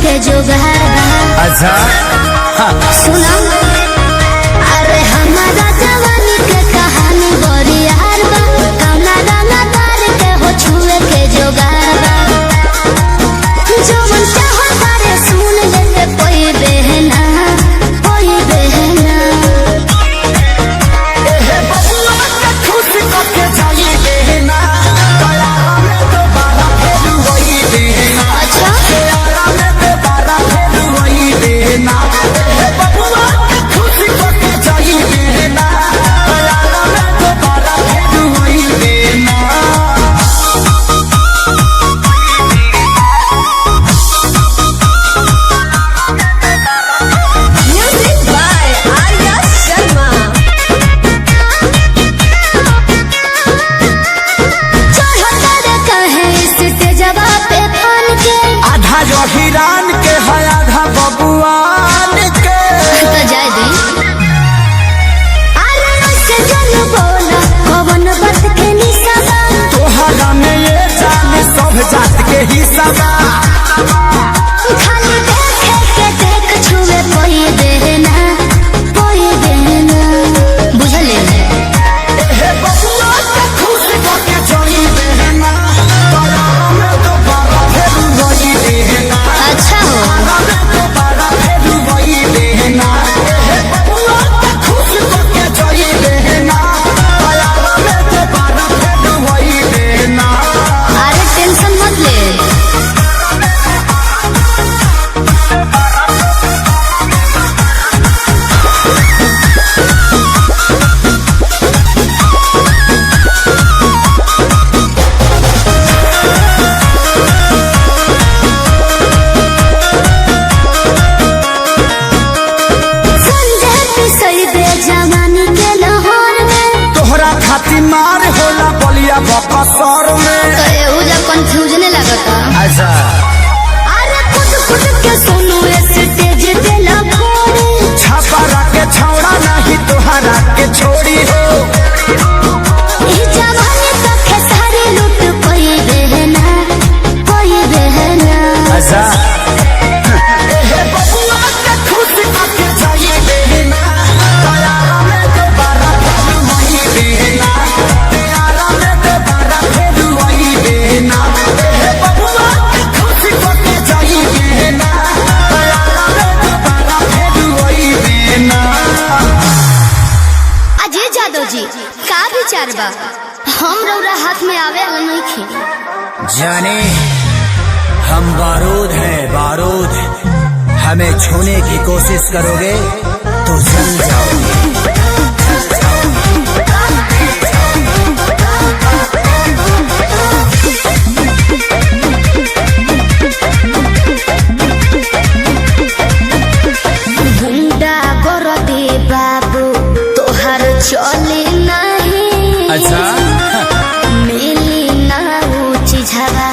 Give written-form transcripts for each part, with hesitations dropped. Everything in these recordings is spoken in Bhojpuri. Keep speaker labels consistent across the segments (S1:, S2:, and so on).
S1: के जुगाड़ बा।
S2: अच्छा
S1: सुना अरे हमारा जवानी के कहानी बड़ी यार बा। कौना गाना तार के हो छुए के जुगाड़ बा। जो मन चाहो तारे सुन ले कोई बहना कोई बहना।
S2: हिरान के है आधा बबुआन के
S1: तो जाए दी अरे से जन बोला कौन बात के निशाबा।
S2: तोहरा में ये जान सब जात के हिस्सा बा।
S1: खाली देखे के देख छुए कोई देना बुझले।
S2: हे बबुआ के खुश करके जोई बहना तोरा में तो बारा फेर वही देना।
S1: अच्छा हो अरे टेंशन मत ले।
S2: मार होला बलिया बकसर में
S1: तो एहुजा कंफ्यूजन लगता।
S2: अच्छा
S1: अरे खुद खुद के सुनो स्टेज पे लगोरे
S2: छापा के छौड़ा नहीं तोहरा के छोड़ी हो।
S1: ई जवानी तो खेसारी लूट कोई बहना
S2: अच्छा हे बबुआ के खुश करके चाहिए बहना तोरा में तो बारा वही बहना।
S1: जी का विचार बा हम रौरा हाथ में आवे वाला नहीं खे।
S2: जाने हम बारूद हैं बारूद। हमें छूने की कोशिश करोगे तो जल जाओगे।
S1: गुंडा कर दे बाबू तोहर चले नहीं।
S2: अच्छा
S1: मिली ना ऊंची झगा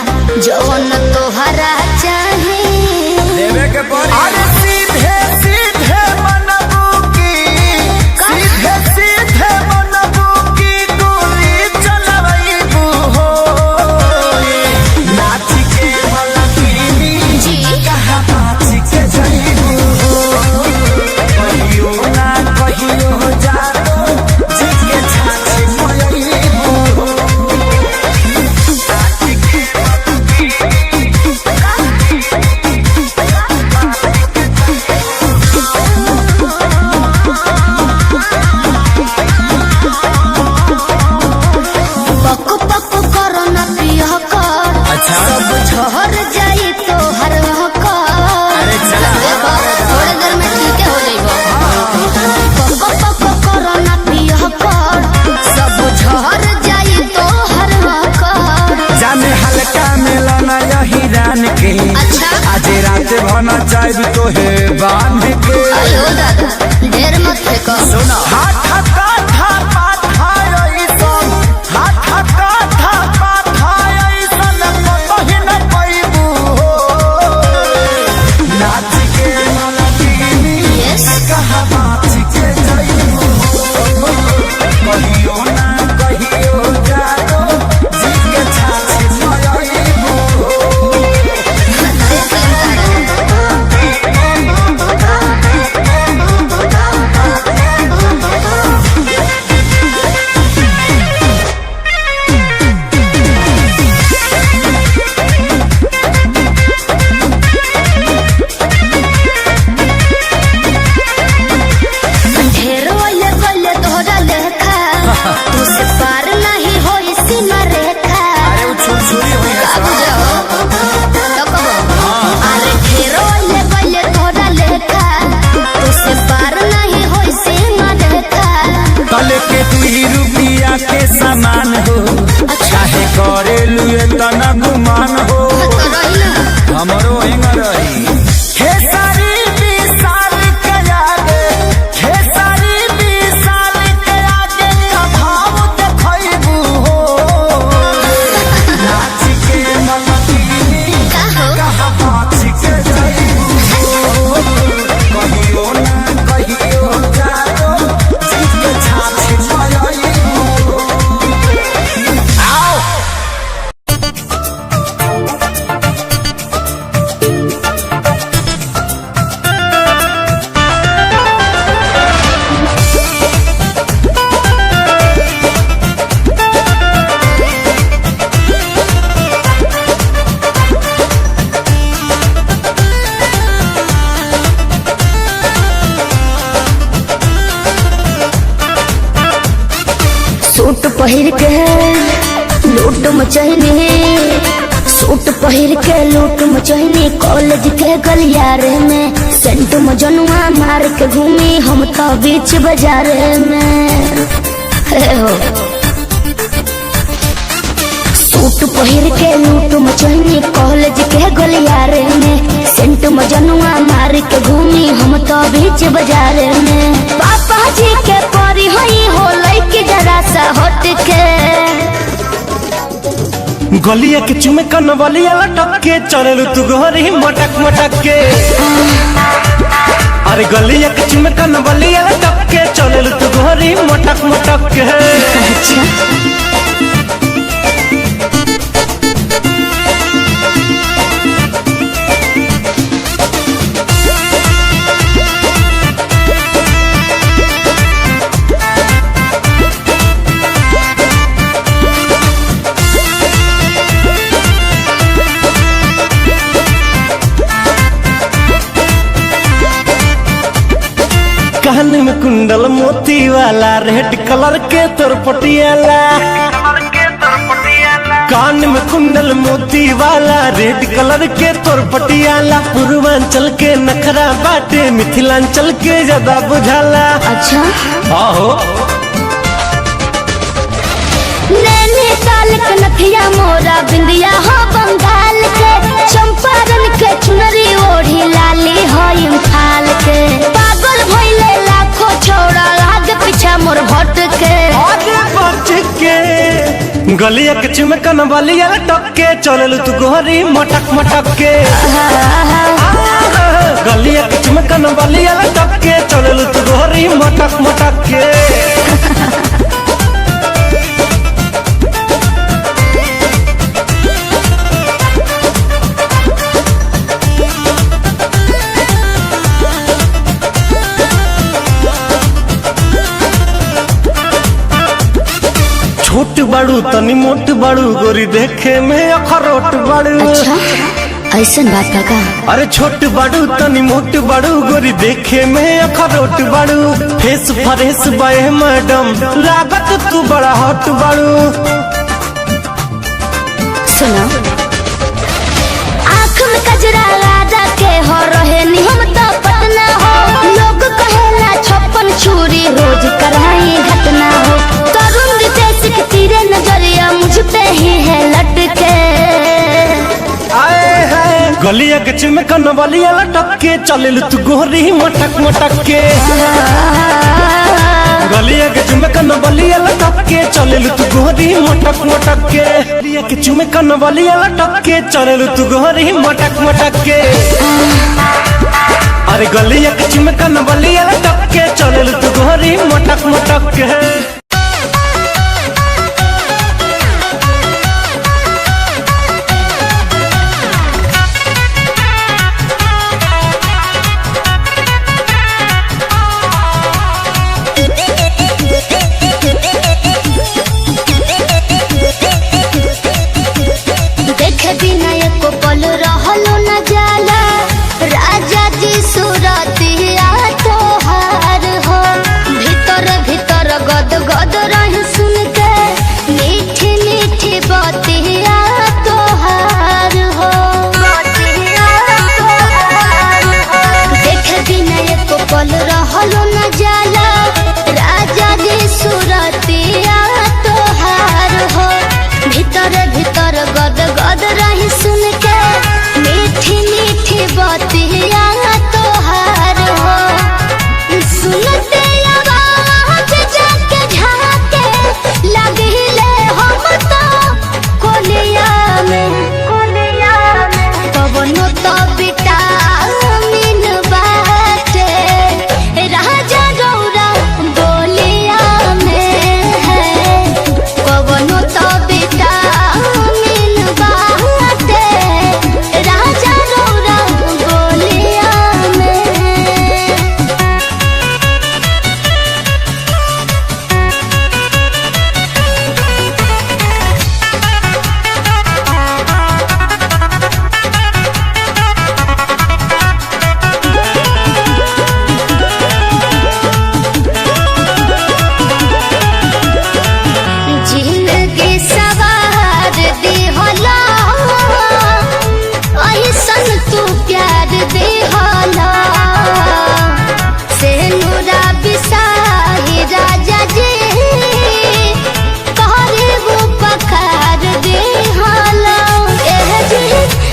S1: जौन तोहरा चाहे
S2: देवे के पड़ी। अरे सीधे सीधे मनबू की सीधे मनबू की गोली चलवैबू हो। नाच के मलकिनी
S1: जी
S2: कहाँ नाच के जइबू हो। कहियो ना कहियो जानो जी के छाछ मोयबू हो। नाच के
S1: पक पक करो ना पिया कर।
S2: अच्छा
S1: सब झहर जाई तो हर कर।
S2: अरे चला
S1: थोड़े देर में ठीक हो जाइबो। पक पक करो ना पिया कर। सब झहर जाई तो हर कर।
S2: जाने हल्का मिलना यही रान के।
S1: अच्छा
S2: आज रात भना चाहे तो है बांध के।
S1: आयो दादा ढेर मत फेंको।
S2: सुना हाथ का था पात हाय सब हाथ का था पात हाय सन कहीं न पैबू हो। नाच के मलकिनी
S1: यस
S2: कहाँ नाच के जइबू हो। कहियो ना कहियो जानो जी के छाछ मोयबू हो। सामान हो चाहे करे लुए तना गुमान हो हमरो हिंग रही खेसारी विशाल के आगे खेसारी विशाल के आगे भाव देखैबू हो नाच के मलकिनी कहा बात के जइबू हो कहियो ना कहियो जाओ जीत के छाछ मायइबू आओ
S1: सूट पहिर के लूट मचहनी सूट पहिर के लूट मचहनी कॉलेज के गलियारे में सेंट मजनुआ मार के घूमी हम तो बीच बाजार में हे हो सूट पहिर के लूट मचहनी कॉलेज के गलियारे में सेंट मजनुआ मार के घूमी हम तो बीच बाजार में पापा जी के परी होई हो लइके जरा सा हट के
S3: गलिया के चुमे कन बलिया लटक के चललू तू घरी मटक मटक के अरे गलिया के चुमे कन बलिया लटक के चललू तू घरी मटक मटक के
S1: अच्छा
S3: कान में कुंडल मोती वाला रेड कलर के तोर पटियाला कान में कुंडल मोती वाला रेड कलर के तोर पटियाला पूर्वांचल के नखरा बाटे मिथिलांचल के ज्यादा बुझाला
S1: अच्छा
S3: आहो
S1: नैनीताल के नथिया मोरा बिंदिया हो बंगाल के चंपारण के चुनरी ओढ़ी लाली हो इम्फाल के पागल भइले लाखों छोड़ा आगे पीछा मोर भट के
S3: आगे बच के गलिया के चुमकन बलिया लटक के चललू तू गोहरी मटक मटक के गलिया के चुमकन बलिया लटक के चललू तू गोहरी मटक मटक के छोट बड़ू तनी मोट बड़ू गोरी देखे में अखरोट बड़ू
S1: अच्छा ऐसन बात का
S3: अरे छोट बड़ू तनी मोट बड़ू गोरी देखे में अखरोट बड़ू फेस फरेस बाए मैडम लागत तू बड़ा हॉट बड़ू
S1: सुनो आँख में कजरा लगा के हो रहे नी हम तो पटना हो लोग कहेला 56 छुरी रोज कराई घटना हो तरुण देश के तीरे नजरिया मुझ पे ही है लटके
S3: आए है गलिया के चुमकन बलिया लटक के चललू तू गोहरी मटक मटक के गलिया के चुमकन बलिया लटक के चललू तू गोहरी मटक मटक के गलिया के चुमकन बलिया लटक के चललू तू गोहरी मटक मटक के अरे गलिया के चुमकन बलिया लटक के चललू तू गोहरी मटक मटक के
S1: देखे बिना एको पल रहलो न जाला राजा जी सूरतिया तोहार हो भीतर भीतर गद गद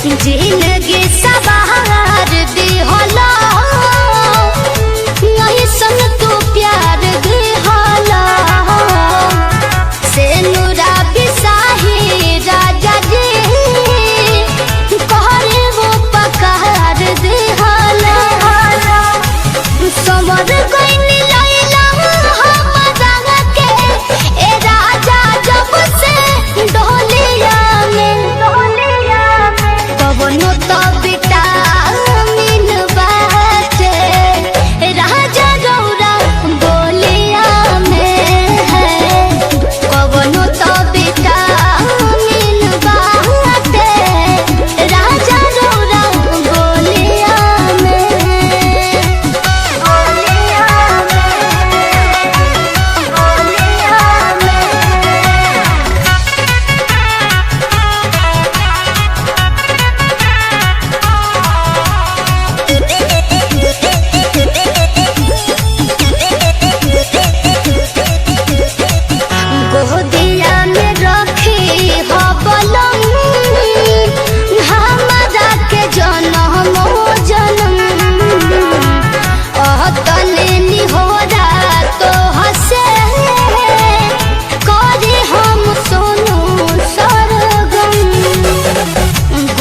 S1: जिंदगी सवार दी होला नहीं संग तू प्यार दी होला से नुरा बिसाही राजा जी कहरे वो पकार दी होला समर कोई लैला हमरा के ए राजा जब से डोलिया में कवनो तो विटामिन बाटे राजा रौरा बोलिया में है कवनो तो विटामिन बाटे राजा रौरा बोलिया गोदिया में रखी हो बलम हमरा के जनम तने निहोरा तो हसे करे हम सोनू सरगम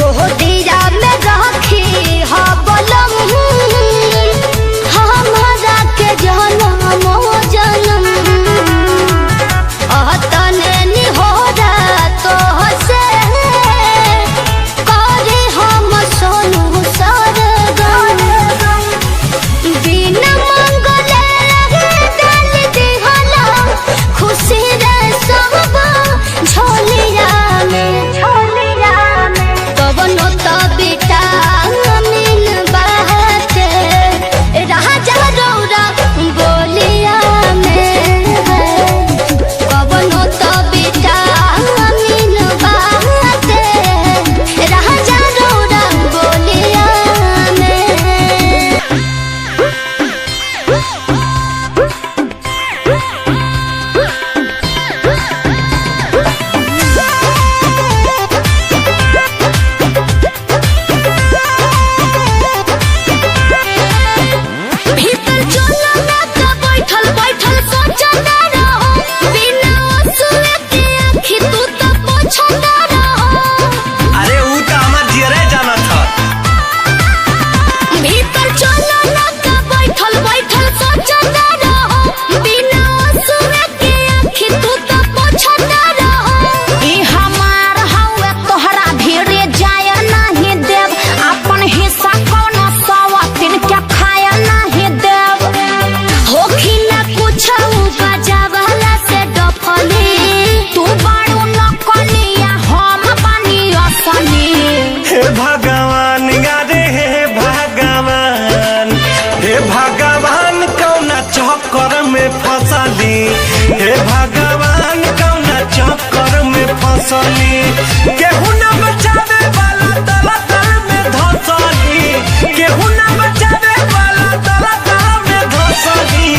S1: गोदिया में रखी हो बलम हमरा के जनम तने निहोरा तो हसे करे हम सोनू सरगम बिना मंगले डाल दिहला खुशी रे सब झोलिया में कवनो तो विटामिन बाटे राजा रौरा बोलिया में कवनो तो विटामिन बाटे राजा रौरा बोलिया में भीतर चलो ना तो बैठल बैठल सोचता रहो बिना आंसुए के आँखी तू तो पोंछता रहो
S3: अरे ऊ तो हमार जियरे जाना था।
S1: भीतर चलो ना तो बैठल बैठल सोचता रहो बिना आंसुए के आँखी तू तो पोंछता रहो ई हमार हवे तोहरा ढेरे जाय नहीं देव अपन हिस्सा कोनो सवातिन के खाया नहीं देव होखी ना कुछ बजावला से डफली तू बाड़ू नकलिया हम बानी असली
S3: हे भगवान गारे हे भगवान कौना चक्कर में फंसली हे भगवान कौना चक्कर में फंसली केहू ना बचावे वाला दलदल में धंसली केहू ना बचावे वाला दलदल में धंसली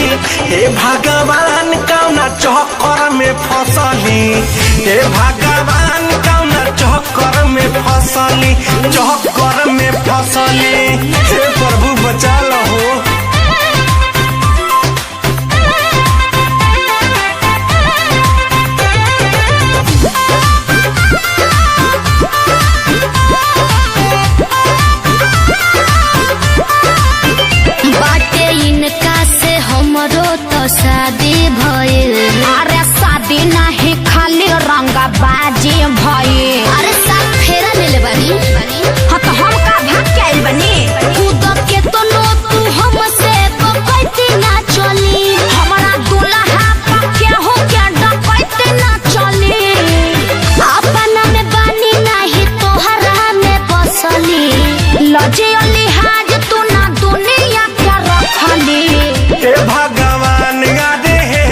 S3: हे भगवान कौना चक्कर में फंसली हे भगवान कौना चक्कर में फंसली हे प्रभु बचा लो
S1: बाटे इनका से हमरो तो शादी भइल अरे शादी नहीं खाली रंगा बाजी भइल अरे साथ फेरा ले बानी हाँ तो हम का भाग के आइल बनी कूद के तो नो तू हमसे बकैती ना चली हमारा दुल्हा पक्के हो के डकैती ना चली अपना में बानी नहीं तोहरा में बसली लजे लिहाज तू ना दुनिया के रखली
S3: हे भगवान गादे हे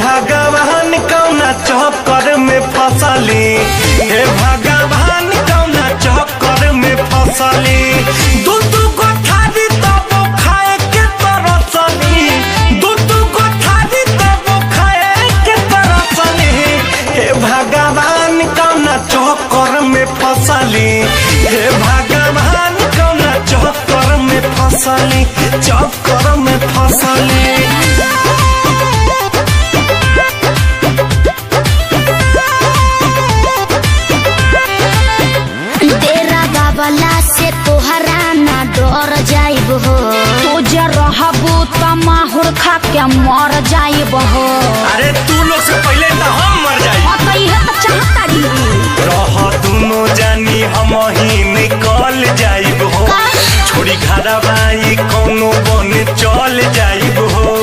S3: भगवान कौना चक्कर में चक्कर में फसली।
S1: तेरा बाबला से तोहरा ना डर जाइब हो।
S4: तू जे रहबू त माहुर खा के मर जाइब हो।
S3: अरे तू लोग से पहले तो हम मर जाई।
S4: तो इहे तो चाहताड़ी
S3: रह दोनों जानी हम ही निकल जाइब हो। छोड़ी घरा बाई कोनो बने चल जाइब हो।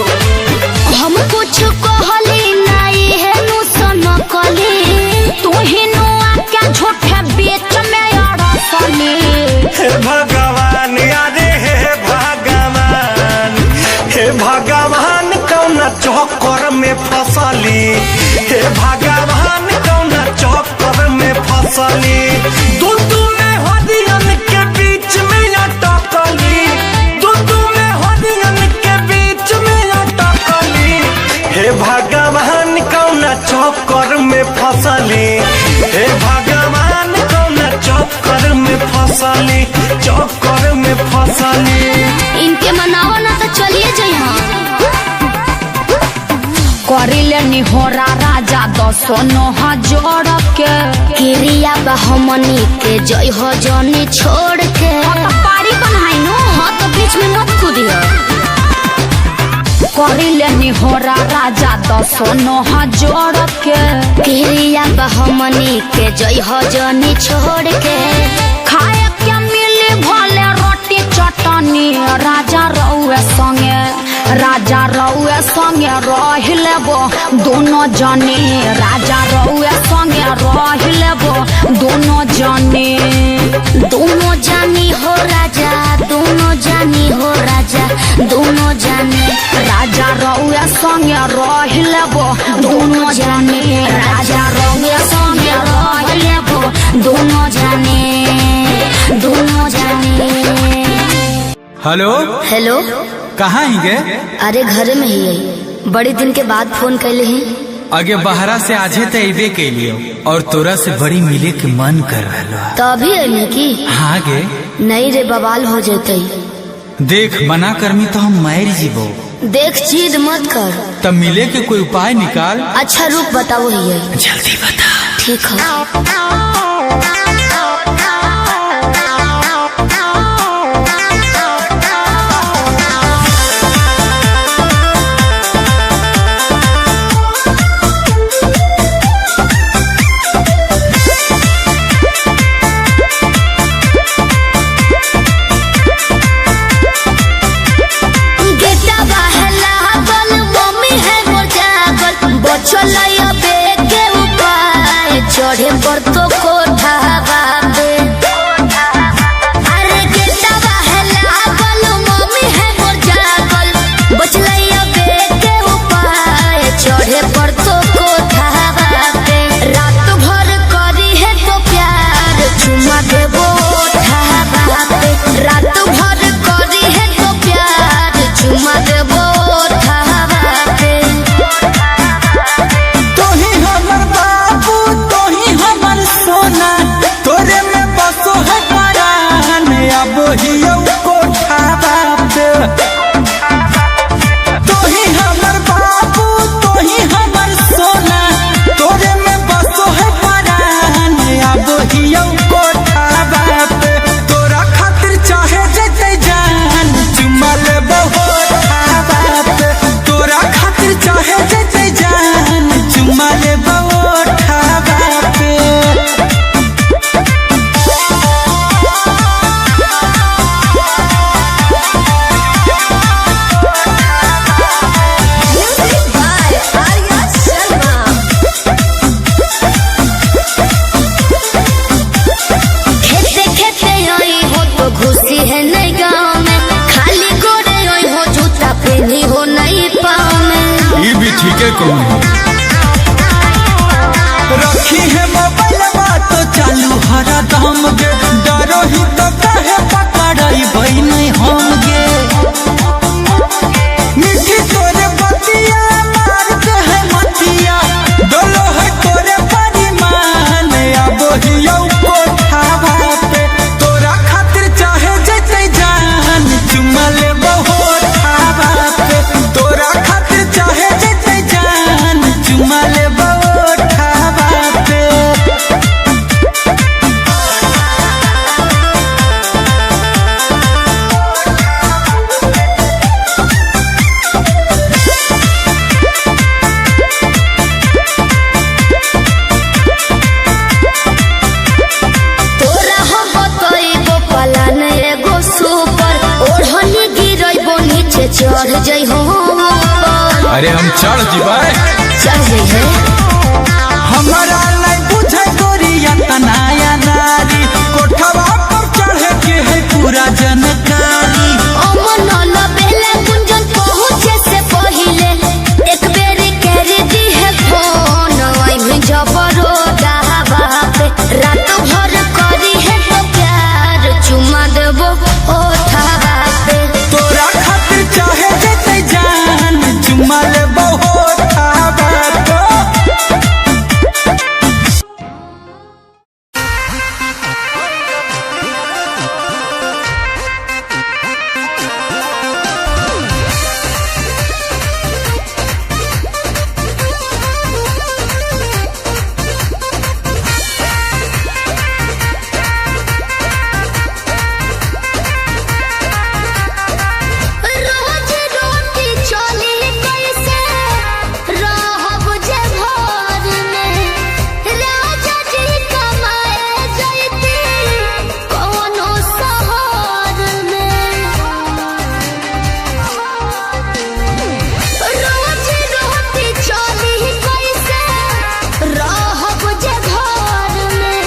S1: हम कुछ कहली नहीं है नु सनकली।
S4: तू ही नु आके झूठे बीच में अड़सली।
S3: हे भगवान अरे हे भगवान, हे भगवान कौना चक्कर में फसली। हे भगवान कौना चक्कर में फसली। दूधू में हरियन के बीच में अटकली। दूधू में हरियन के बीच में अटकली। हे भगवान कौना चक्कर में फसली। हे भगवान कौना चक्कर में फसली, चक्कर में फसली।
S1: इनके मनाओ ना तो चलिए जइहा।
S4: करिले निहोरा राजा 10 जोड़ के।
S1: क्रिया बा हमनी के जय हो जनी छोड़ के।
S4: तो पारी बनाई नु।
S1: हाँ तो बीच में मत कूदियो।
S4: करिले निहोरा राजा 10 जोड़ के।
S1: क्रिया बा हमनी के जय हो जनी छोड़ के।
S4: खाए के मिली भले रोटी चटनी। राजा रउए संगे, राजा रउए संगे रह लेबो दोनों जने। राजा रउए संगे रह लेबो दोनों जने।
S1: दोनों जानी हो राजा, दोनों जानी हो राजा, दोनों जानी।
S4: राजा रउए संगे रह लेबो दोनों जने।
S1: राजा रउए संगे रह लेबो दोनों जानी, दोनों जानी।
S5: हेलो
S1: हेलो,
S5: कहाँ ही गए?
S1: अरे घर में ही है। बड़ी दिन के बाद फोन कैले हैं।
S5: आगे बहरा से आजे तो अबे के लिए और तोरा से बड़ी मिले के मन कर रहा।
S1: तो अभी है की?
S5: हाँ गे।
S1: नहीं रे, बवाल हो जाते।
S5: देख मना करमी तो हम मार जीवो।
S1: देख चीज मत कर।
S5: तब मिले के कोई उपाय निकाल।
S1: अच्छा रुक बताओ ही है।
S5: जल्दी बता।
S1: ठीक है। चढ़े पर तो कोठावा पे। अरे गेटवा है लागल, मम्मी है मोर जागल। बचलैया बे के उपाय चढ़े पर तो कोठावा पे। रात भर करी है तो प्यार चुमा देबो ठावा पे। रात भर करी है तो प्यार चुमा देबो ठावा पे।
S2: तोही हमर बाबू, तोही हमर सोना, तोरे में बसो है परान। अब हियो कोठावा पे। तोही हमर बाबू, तोही हमर सोना, तोरे में बसो है परान। अब हियो कोठावा पे। तोरा खातिर चाहे जते जान चुमा लेबो ठावा पे। तोरा खातिर चाहे जते जान चुमा लेबो ठावा पे।
S1: खेते खेते आई हो तो घुसी है नई गाँव में। खाली गोरे आई हो जूता पहनी हो नई पाँव में।
S5: ये भी ठीक है कौन
S2: रखी है मोबाइल तो चालू हरा दम गे। डरो ही तो कहे पकड़ाई भाई नहीं हम गे। मीठी तोरे बतिया मारते है मतिया। डोलो है तोरे परिमान। अब हियो कोठावा पे। तोरा खातिर चाहे जते जान चुमा लेबो
S1: चढ़ जाइ हो
S5: अरे हम चढ़ जीवा
S1: चढ़ जाइ है
S2: हमारा नहीं बुझे गोरिया तनाया नारी कोठवा पर चढ़े के है पूरा जनकारी
S1: अमन बेला कुंजन पहुँचे से पहिले एक बेर कर दी है फोन आई जबरो गावा पे रात भर करी है तो प्यार चुमा देबो ओठावा पे
S2: तोरा खातिर चाहे जेते जान चुमा लेबो होठावा तो
S1: रोज रोटी चली कैसे रहब जे घर में राजा जी कमाए जैती कोनो शहर में रोज रोटी चली कैसे रहब जे घर में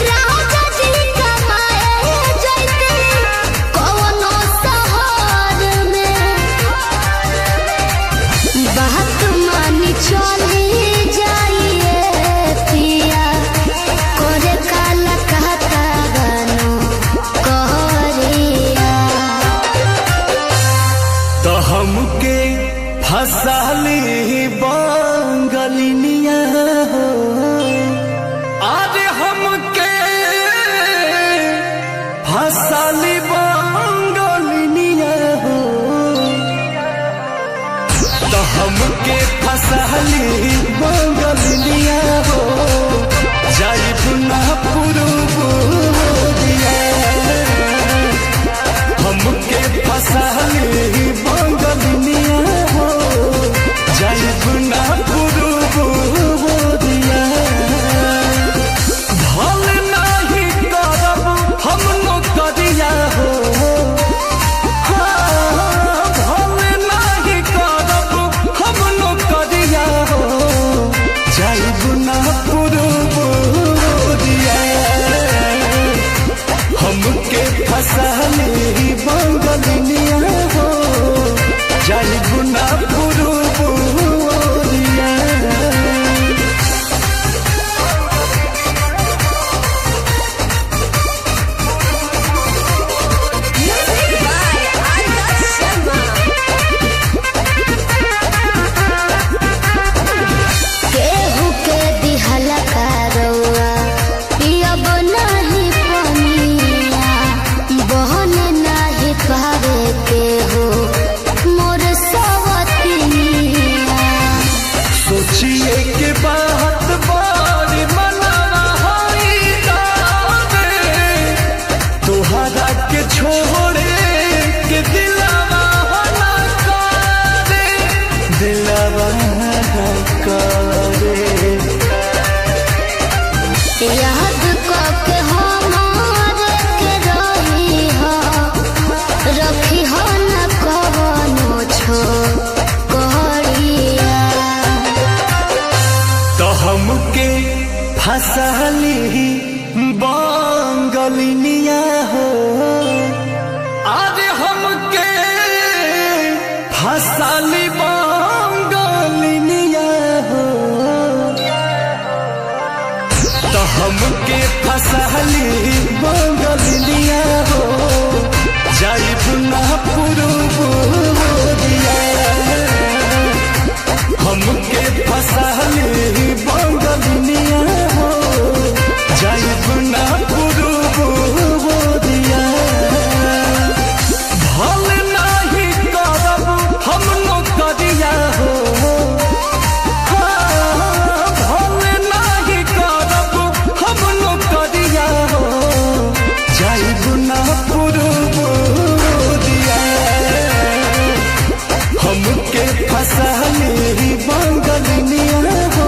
S1: राजा जी कमाए जैती कोनो शहर में बात मानी चली जाइए पिया करे काला कहता गानो कहरिया
S3: तो हमके फसाली बंगलिनिया हो अरे हमके फसाली बंगलिनिया हो तो हमके फसाली बंगलिनिया हो जाई पुना पुरुबुदिया हमके फसाली बंगलिनिया हो जाई पुना पुरुबुदिया भल नहीं करब हम नौकरिया हो भल नहीं करब हम नौकरिया हो जाई पुना पुरुबुदिया हमके फसाली बंगलिनिया हो जाई गुना पुरुबुदिया
S1: केहू के दिहला करौआ पियब नाही पनिया बहन नाही पावे केहू मोर सवतिनिया
S3: सोचिए के बात बारी मनाना होई तावे तोहरा के छोड़े के दिलावा ना करे दिलावा ना करे
S1: याद के हमारे के रही हो रखी हो न कवनो छो कहरिया
S3: तो हमके फसाली बंगलिनिया हो अरे हमके फसाली बंगलिनिया हो तो हमके फसाली बंगलिनिया हो जाई पुना पुरुबुदिया हमके फसाली बंगलिनिया हो जाई पुना पुरुबुदिया भल नहीं करब हम नौकरिया हो भल नहीं करब हम नौकरिया हो जाई पुना पुरुबुदिया हमके फसाली बंगलिनिया हो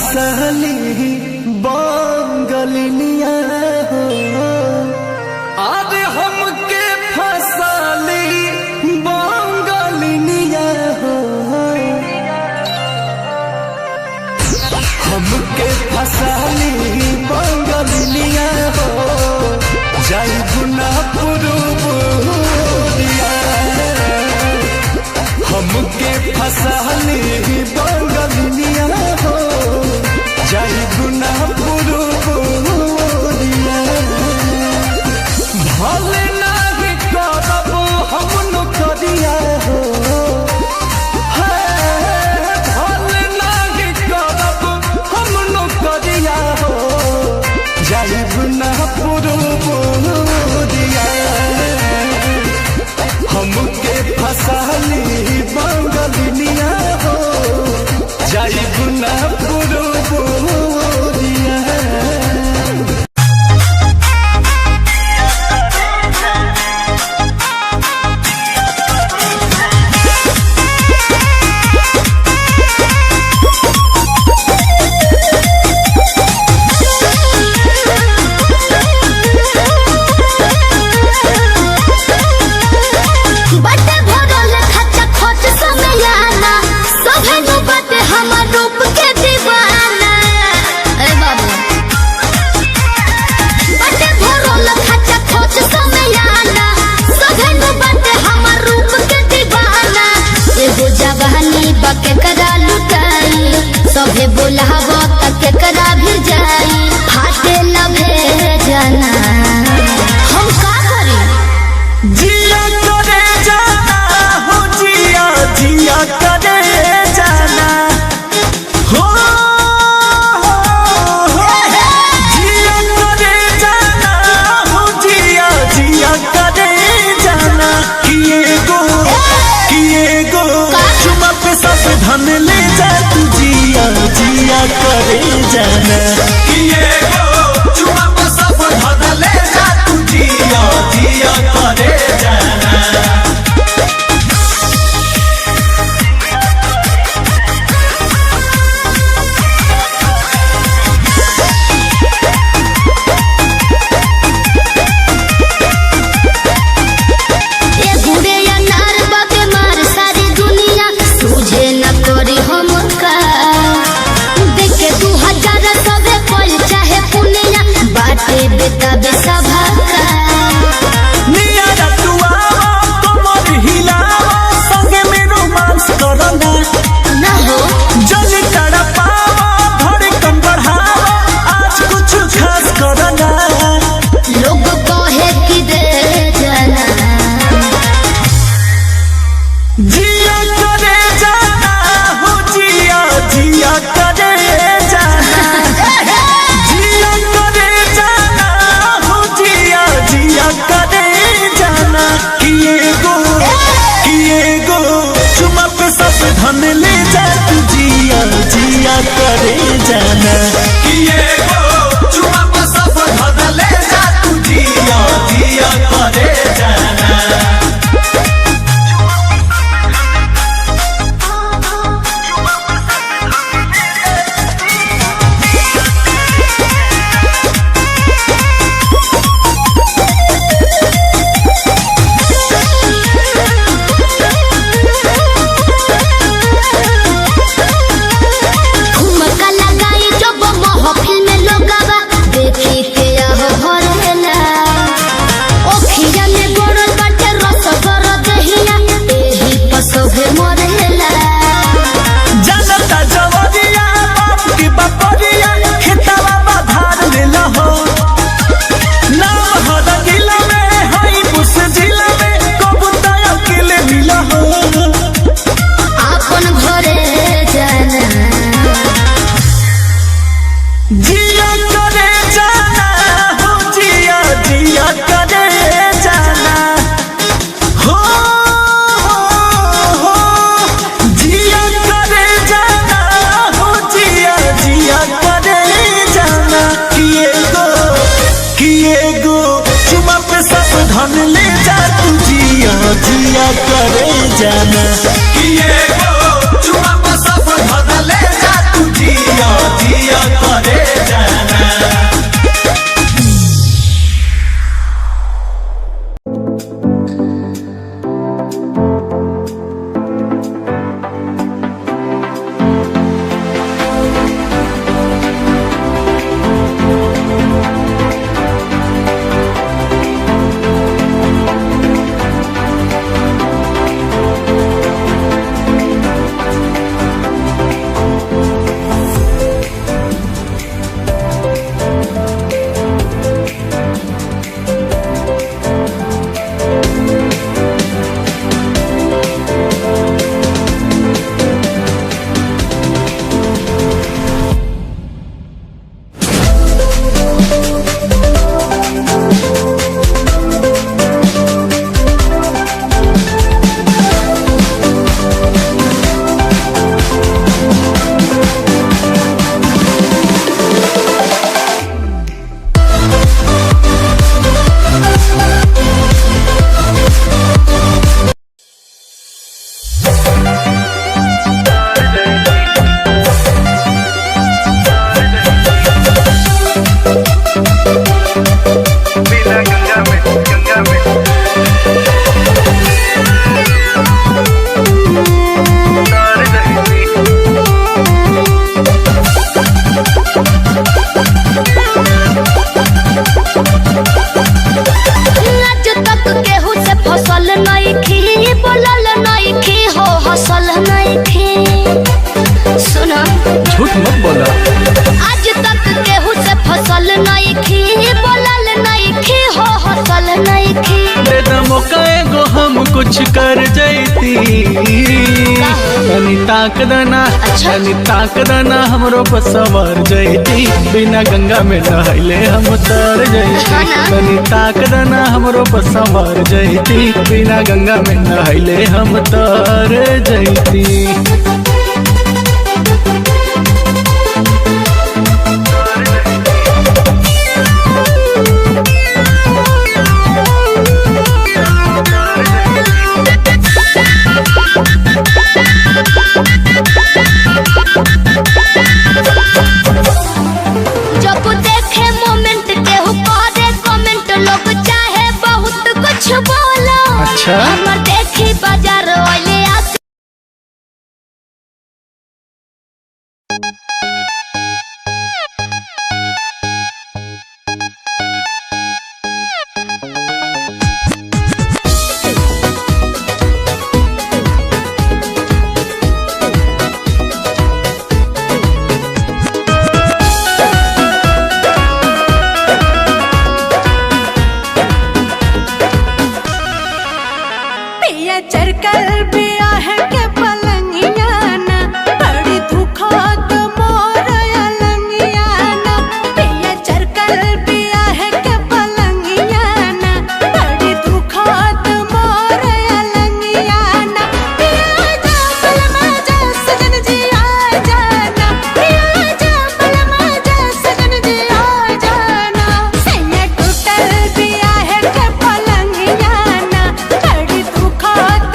S3: फसली बंगलिनिया हो आज हमके फसली बंगलिनिया हो हमके फसली बंगलिनिया हो जाई गुना पुरुबुरिया हमके फसली बंगलिनिया हो जाई गुना पुरुबुरिया भले नाही करब हम नौकरिया हो भले नाही करब हम नौकरिया हो जाई गुना पुरुबुरिया हमके फसली बंगलिनिया हो जाई गुना पुरुबुरिया
S1: बटे भरल खच्चा खोच समयाना सभे नु बटे हमर रूप के दीवाना ए बाबू बटे भरल खच्चा खोच समयाना सभे नु बटे हमर रूप के दीवाना एगो जवानी बके करा लुटाई सभे बोलावो तक करा भी जाई फाटे लभे जाना हम का करी
S3: जिया करे जाना हो जिया जिया करे जाना हो जिया करे जाना हो जिया जिया करे जाना किए गो चुमा पे सब धन ले जा तू जिया जिया करे जाना किए गो चुमा पे सब धन ले जा तू जिया जिया करे जाना
S1: ए बुढ़े अनार बाबे मार सारी दुनिया तुझे न करी हम का देखे 2000 सबे कोई चाहे पुनिया बाटे बेटा बेसभा का
S3: निया रतुआ कमर हिलावा संगे में रोमांस करना
S1: न हो
S3: जल्दी तड़पावा धड़कन बढ़ावा आज कुछ खास करना
S1: लोग कहे कि दे जाना
S3: जिया करे जाना हो जिया जिया करे जाना जिया करे जाना हो जिया जिया करे जाना किए गो चुमा पे सब धन ले जा तू जिया जिया करे जाना किए गो चुमा पे सब धन ले जा तू जिया जिया करे जाना
S1: ठुमका लगाई जब महफिल में लोगवा देखी के आहो भरेला ओखिया में गोरल बाटे रस कर दहिया एही पसोभे मरेला
S3: जनता जवरिया बाप की बपरिया खेतवा बाधार लेला हो नाम हर जिला में हई बुस जिला में कबूतर अकेले मिला हो
S1: आपन घरे जाना
S3: जिया करे जाना हो जिया जिया करे जाना हो जिया करे जाना हो जिया जिया करे जाना किए गो चुमा पे सब धन ले जा तू जिया जिया करे जाना किए गो चुमा पे सब धन ले जा तू जिया जिया
S5: कुछ कर जैती तनी ताक दना तनी ताक दना हमरो पर सवार जैती बिना गंगा में नहले हम तर जैती तनी ताक दना हमरो पर सवार जैती बिना गंगा में नहले हम तर जैती।
S1: जब देखे मोमेंट केहू करे कमेंट लोग चाहे बहुत कुछ बोलो
S5: अच्छा
S1: हमर देखी बाजार वाले आके
S6: चरकल बिया है के पलंगिया ना बड़ी दुखत मोर अलंगिया ना पिया चरकल बिया है के पलंगिया ना बड़ी दुखत मोर अलंगिया ना पिया जबल मजा सजन जी आ जाना पिया जबल मजा सजन जी आ जाना सैया टूटल बिया है के पलंगिया ना बड़ी दुखत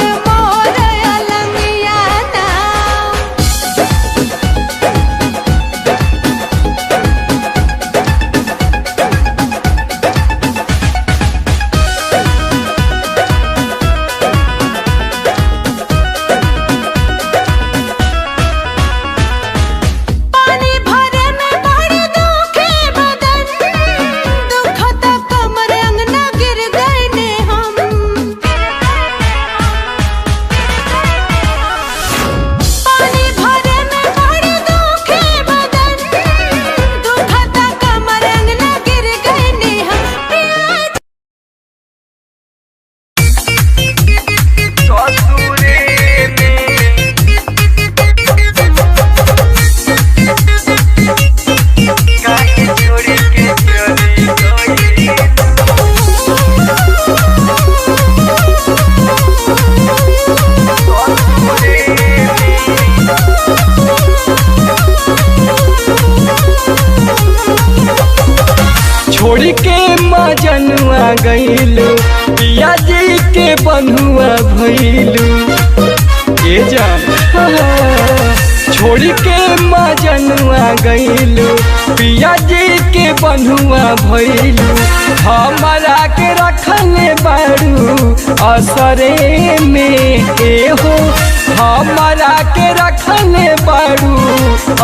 S2: छोड़ी के मजनुआ गईलू पिया जी के बनुआ भइलू ए जान छोड़ी के मजनुआ गईलू पिया जी के बनुआ भइलू हमारा के रखले बारू असरे में ए हो हमारा के रखले बारू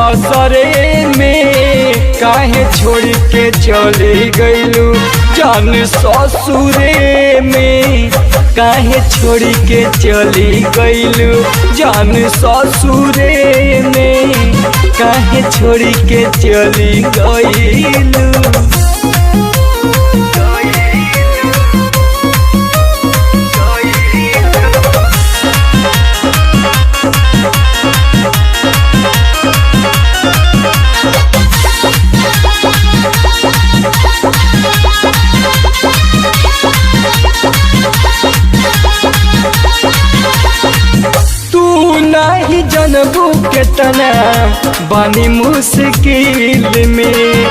S2: असरे में काहे छोड़ के चली गईलू जान ससुरे में काहे छोड़ के चली गईलू जान ससुरे में काहे छोड़ के चली गईलू। जनबू के तना बानी मुश्किल में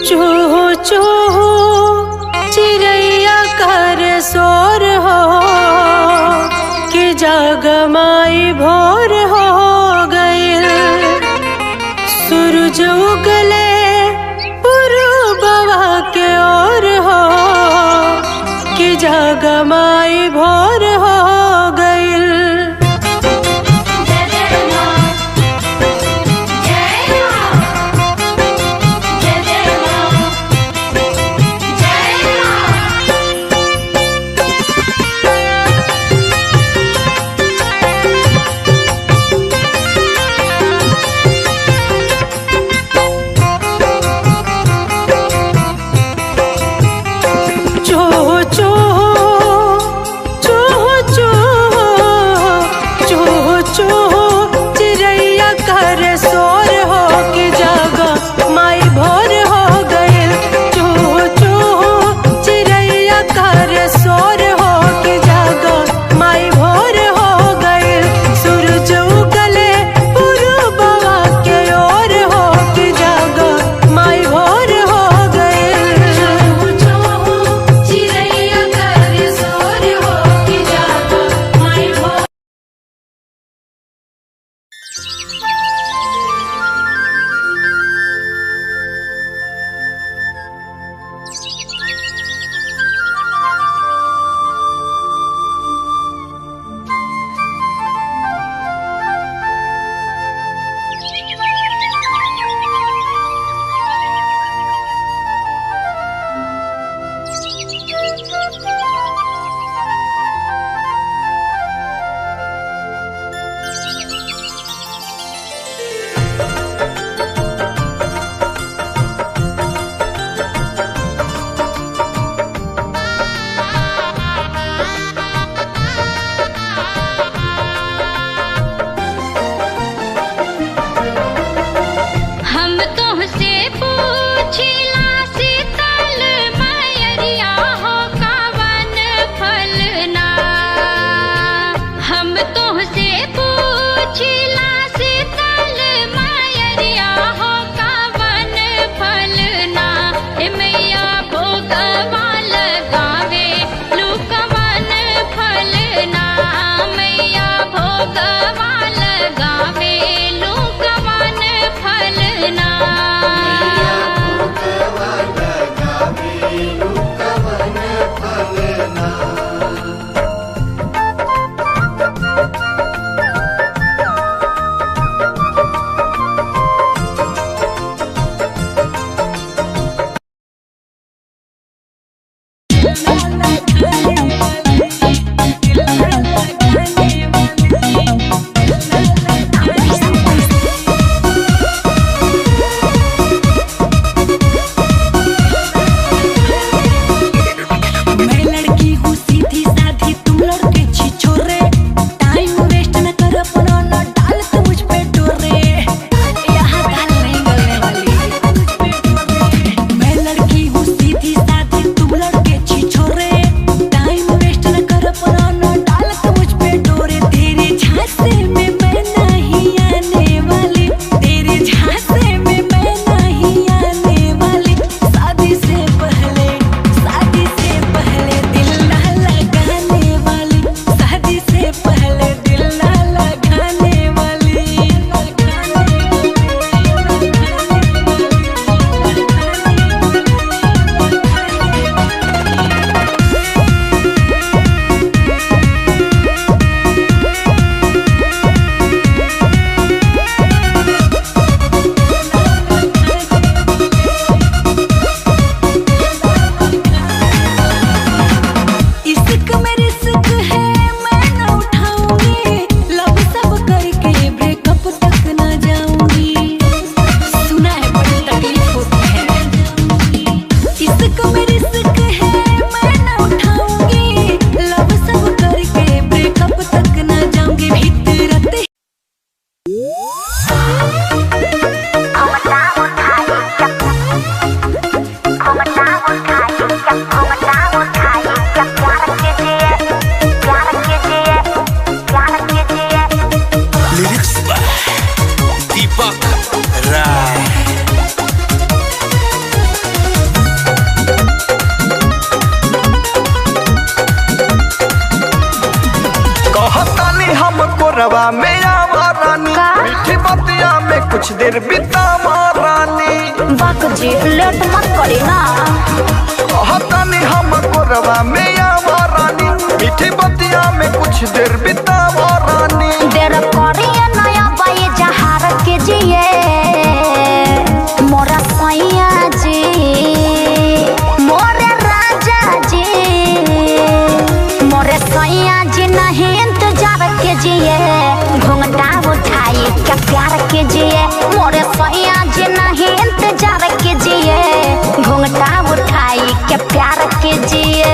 S6: चूहू चूहू चिड़ैया कर शोर हो कि जगमाई भोर हो गईल सूरज उगले पूर्ववा के ओर हो कि जगमाई भोर हो गईल।
S7: हम तुमसे पूछिला शीतल मैरिया हो कवन फलना। हम तुमसे पूछिला शीतल मैरिया हो कवन फलना। ए मैया भोगवा लगावे लुकवन फलना। मैया भोगवा लगावे लुकवन फलना।
S6: मैं लड़की हूँ सीधी साधी, तुम लड़के छिछोरे। टाइम वेस्ट न कर अपना, न डाल तो मुझ पे डोरे। यहाँ दाल नहीं गलने वाली। मैं लड़की हूँ सीधी साधी, तुम लड़के छिछोरे। टाइम वेस्ट न कर अपना, न डाल तो मुझ पे डोरे। तेरे झांसे में मैं नहीं आने वाली। तेरे झांसे में मैं नहीं आने वाली। शादी से पहले दिल ना लगाने वाली। शादी से पहले दिल ना लगाने वाली। इश्क में रिस्क है, मैं न उठाऊंगी। लव सब करके ब्रेकअप तक न जाऊंगी। सुना है बड़ी तकलीफ होती है। इश्क में रिस्क है, मैं न उठाऊंगी। लव सब करके ब्रेकअप तक न जाऊंगी। भीतरते
S3: लिरिक्स दीपक राय।
S2: कहतानी हमको रवा में आवा रानी, मीठी बतिया में कुछ देर बितावा रानी।
S4: बाक जी लेट मत करी ना।
S2: कहतानी हमको रवा में आवा रानी, मीठी बतिया में कुछ देर बितावा रानी।
S4: देर करिए नया बाई जहार के जिए मोरा सैया जी, मोरे राजा जी। मोरे सैया जी नहीं इंतजार के जिए, घूंघटा उठाई क्या प्यार के जिए। मोरे सैया जी नहीं इंतजार के जिए, घूंघटा उठाई क्या प्यार के जिए।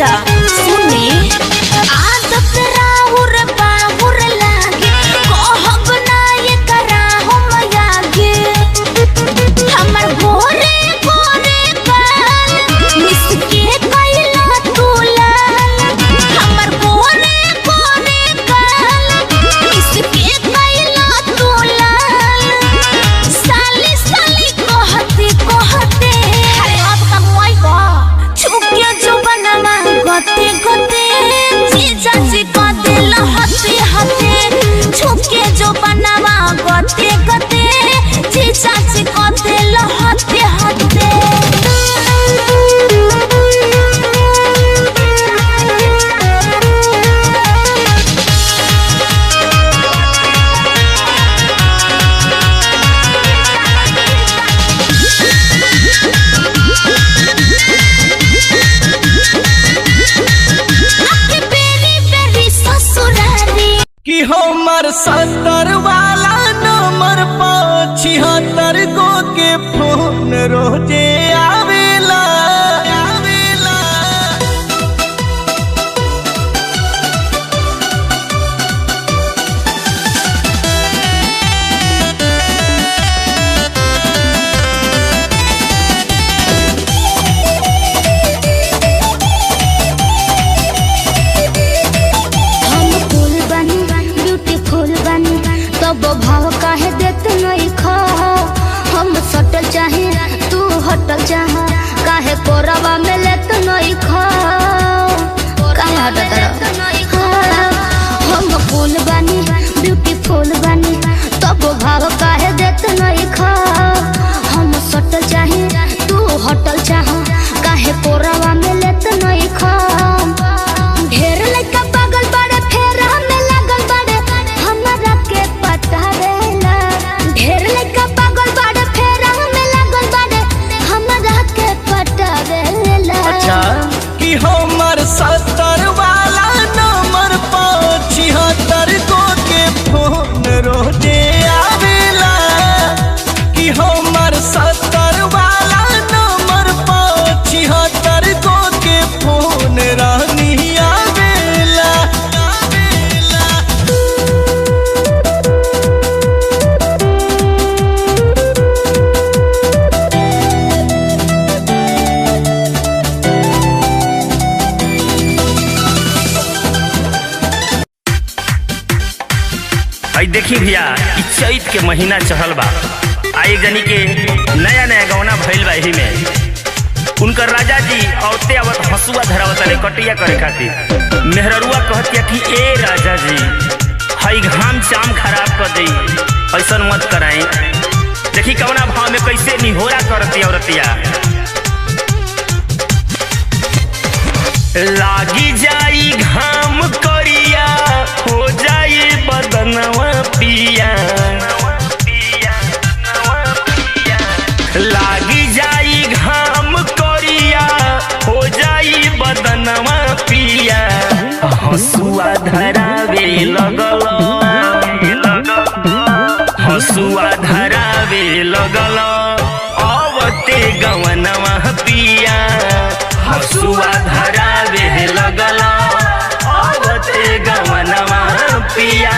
S4: अच्छा सुनी आदत राहुर बाहुर लागे कहब ना ये करा हम आगे हमर गोरे गोरे काल मिसके कैला तू लाल हमर गोरे गोरे काल मिसके कैला तू लाल साली साली कहते कहते अरे अब का मोई को छुके जो बनवा गते गते जीजा जी को दिल हते हते छुके जो बनवा गते गते जीजा जी को दिल हते हते
S2: कि हमर 70 वाला नंबर 75 गो के फोन रोजे आवेला आवेला।
S1: हम फूल बनी ब्यूटीफुल बनी तब भाव काहे देत नहीं खा हम सटल चाहे तू हटल चाह काहे कोरवा में लेत नहीं खा काहे हटत रह हम फूल बनी ब्यूटीफुल बनी तब भाव काहे देत नहीं खा हम सटल चाहे तू हटल चाह काहे कोरवा में लेत नहीं खा ढेर लइका पागल बड़े फेरा में लागल बड़े हमरा के पटावेला ढेर लइका पागल बड़े फेरा में लागल बड़े हमरा के पटावेला।
S2: अच्छा कि हमर 70 वाला नंबर 75 गो के फोन रोजे आवेला कि हमर 70 वाला नंबर 75 गो के फोन रानी आवेला आवेला।
S8: आई देखी भैया इ चैत के महीना चढ़ल बा आ एक जनी के नया नया गौना भइल बा एही में उनकर राजा जी औते आवत हसुआ धरावत रे कटिया करे खातिर मेहररुआ कहतिया कि ए राजा जी हई घाम चाम खराब कर दई ऐसन मत कराई। देखी कवना भाव में कैसे निहोरा करती औरतिया लागी जाई घाम करिया हो जाई बदनवा पिया लागी जाई घाम करिया हो जाई बदनवा पिया हसुआ धरावे लगल हसुआ धरावे लगल आवते गवनवा पिया हसुआ धरावे लगल आवते गवनवा पिया।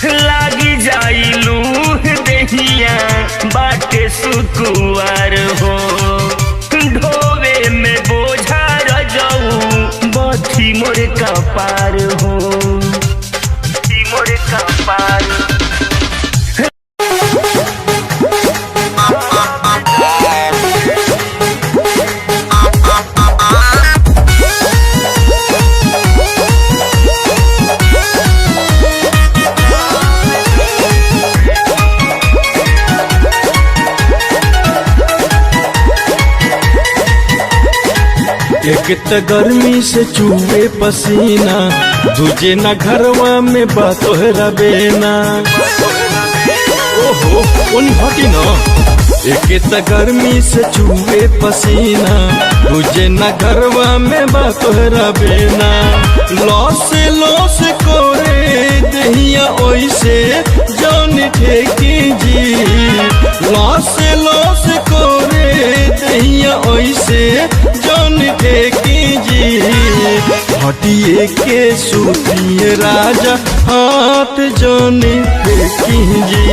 S8: लागी जाई लूह देहिया बाटे सुकुआर हो ढोवे में बोझा रजऊ बथी मोरे कपार हो मोरे कपार।
S5: एक त गर्मी से चूहे पसीना तुझे न घरवा में बतोहरा बेना। ओहो उन हटी न एक त गर्मी से चूहे पसीना, तुझे न घरवा में बतोहरा बेना। लॉस कोरे दहिया ओइसे जान ठेकी जी, लॉस कोरे दहिया ओइसे जान ठेकी जी। हटिए के सूतिए राजा हाथ जाने फेंकी जी,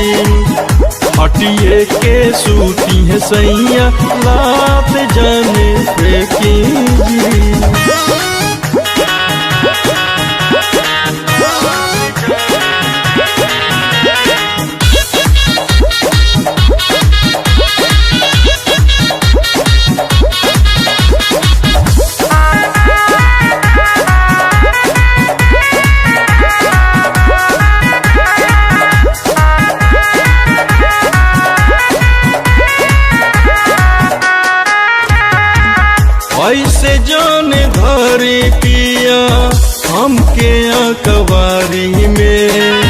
S5: हटिए के सूती है सैया लात जाने फेंकी जी। ऐसे जाने धरे पिया हमके अकबारी में,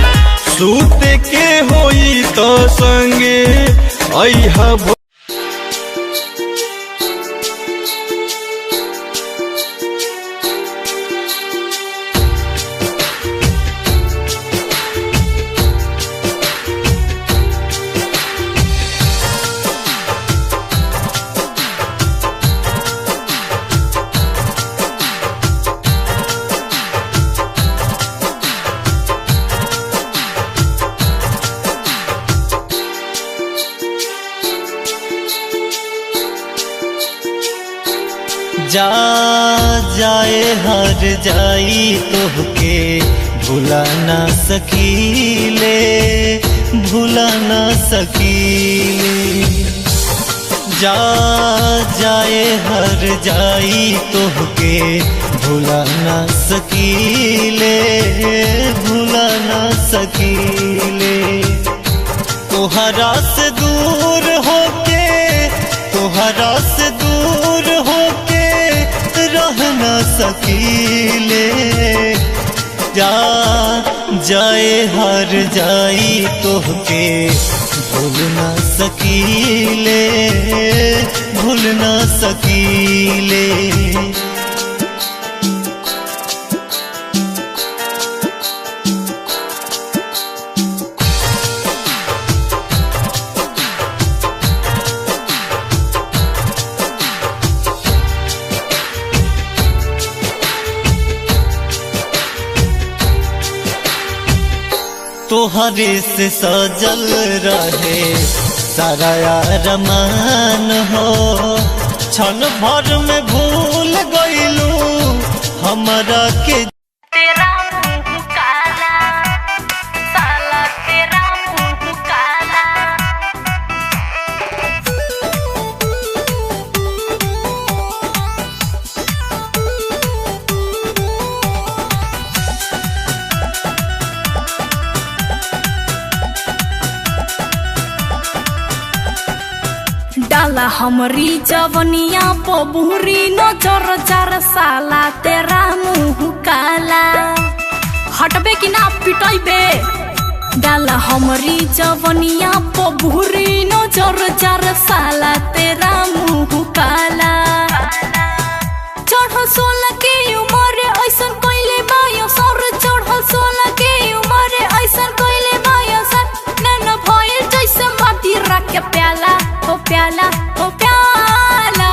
S5: सूते के होई तो संगे अइहा।
S9: जा जाए हर जाई तोहके भुला ना सकीले, भुला ना सकीले। जा जाए हर जाई तोहके भुला ना सकीले, भुला ना सकीले। तोहरा से दूर होके, तोहरा से दूर होके रह ना सकीले। जा जाए हर जाई तोहके भूल ना सकीले, भूल ना सकीले। तोहरे से सजल रहे सारा अरमान हो, क्षण भर में भूल गइलू हमरा के।
S6: तेरा मुंह काला साला, तेरा मुंह काला।
S4: डाला हमरी जवनिया पबुरी नजर चार साला, तेरा मुंह काला। हटबे कि ना पिटैबे। डाला हमरी जवनिया पबुरी नजर चार साला, तेरा मुंह काला। चढ़ल 16 के उमर ऐसन कइले बायो सर, चढ़ल 16 के उमर ऐसन कइले बायो सर। नैना भइल जैसे माटी रख के प्याला, ओ प्याला ओ प्याला।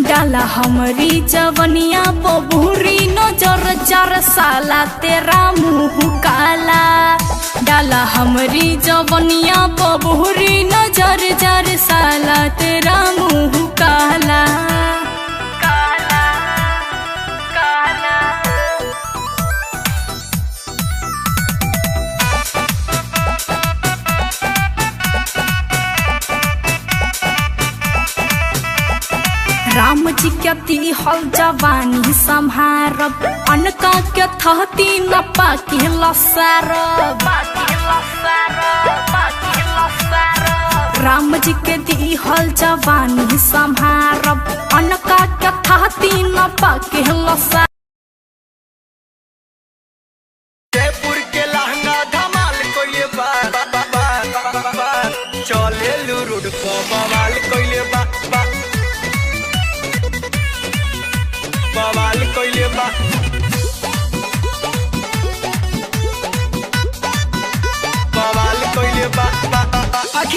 S4: डाला हमरी जवनिया बबूरी नजर चार साला, तेरा मुंह काला। डाला हमरी जवनिया बबूरी नजर चार साला, तेरा मुंह काला। काला काला। राम जी के दिहल जवानी संहारब, अनका के थहती न पाकी लसारब। राम जी के दिहल जवानी संहारब, अनका के थहती न पाकी लसारब।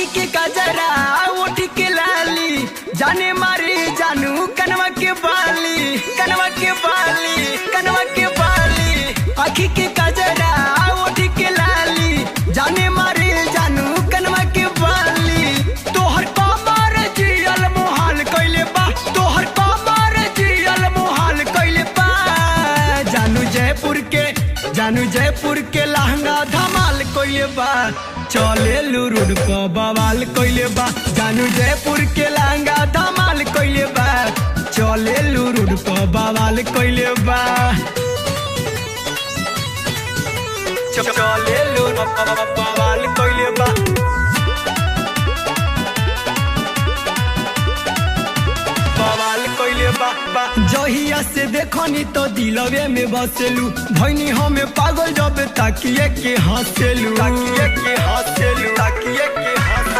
S2: आखी के गजरा ओठी के लाली जाने मारे जानू कनवा के बाली कनवा के बाली कनवा के बाली आखी के गजरा ओठी के लाली जाने मारे जानू कनवा के बाली तोहर कमर जियल मोहाल कइले बा तोहर कमर जियल मोहाल कइले बा जानू जयपुर के लहंगा धमाल कइले बा चले लुरुड प बवाल कइले बा जानू जयपुर के लहंगा धमाल कइले बा चले लुरुड प बवाल कइले बा चले लुरुड प बवाल कइले बा बवाल कइले बा जहिया से देखनी तो दिलवे में बसेलू भैनी हमें पागल जब ताकिए के हंसेलू ताकिए के हंसेलू ताकिए के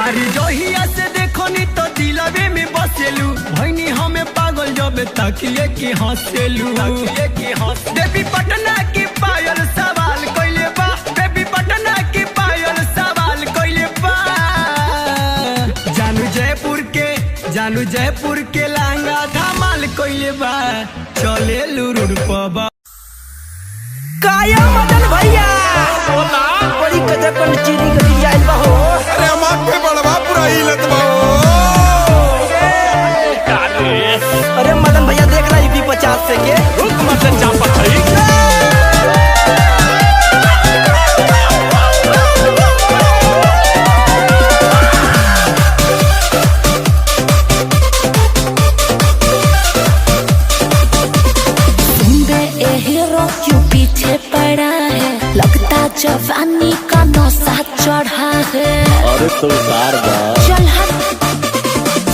S2: अरे जहिया से देखनी तो दिलवे में बसेलू भैनी हमें पागल जब ताकिए के हंसेलू ताकिए के हंस देवी पटना की पायल सवाल कइले बा देवी पटना की पायल सवाल कइले बा जानू जयपुर के लहंगा धमाल कइले बा चले लुरुड पबा काया मदन भैया बोला बड़ी गजब कर चीनी के डिजाइन बा हो
S3: अरे हमार पे बड़वा पूरा हिलत बा
S2: अरे मदन भैया देख रहा है 50 से के रुक मत चापा खई
S4: जवानी का नशा चढ़ा है
S9: अरे तो
S4: चल हट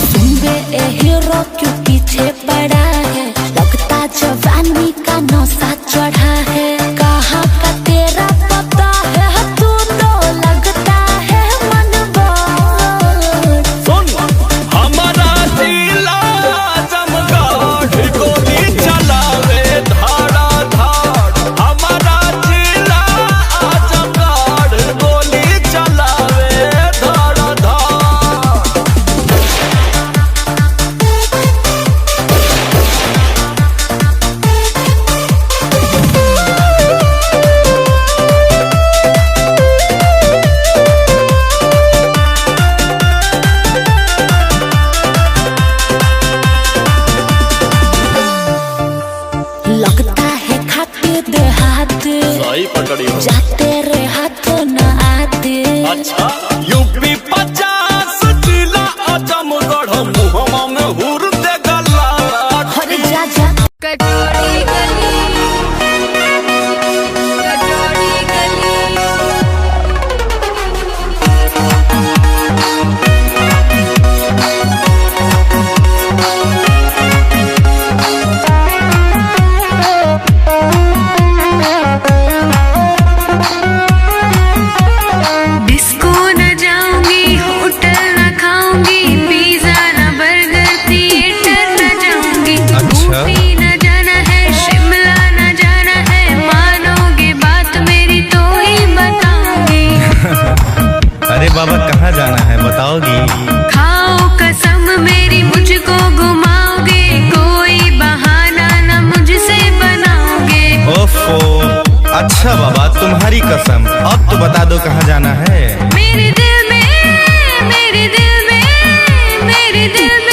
S4: सुन बे ए हीरो क्यों पीछे पड़ा है लगता जवानी का नशा चढ़ा है कहाँ का तेरा पता है तू तो लगता है मनबोर
S3: सुन हमारा जिला जमगाड़ गोली चलावे धाड़ा धाड़ हमारा जिला जमगाड़ गोली चलावे धाड़ा धाड़
S4: लगता है खाते देहात
S3: सही पकड़ी हो
S4: जाते रे हाथ न आते
S3: अच्छा यूपी 50 जिला आजमगढ़ मुहम्मा में हुर दे गला
S4: हर जा जा
S7: कटोरी गली कटोरी गली डिस्को न जाऊंगी होटल न खाऊंगी पिज्जा न बर्गर थिएटर न जाऊंगी ऊटी न जाना है शिमला न जाना है मानोगे बात मेरी तो ही बताऊंगी
S9: अरे बाबा कहाँ जाना है बताओगी
S7: खाओ कसम मेरी मुझको घुमाओगे कोई बहाना न मुझसे बनाओगे
S9: ओफो अच्छा बाबा तुम्हारी कसम अब तो बता दो कहाँ जाना है
S7: मेरे दिल में मेरे दिल में मेरे दिल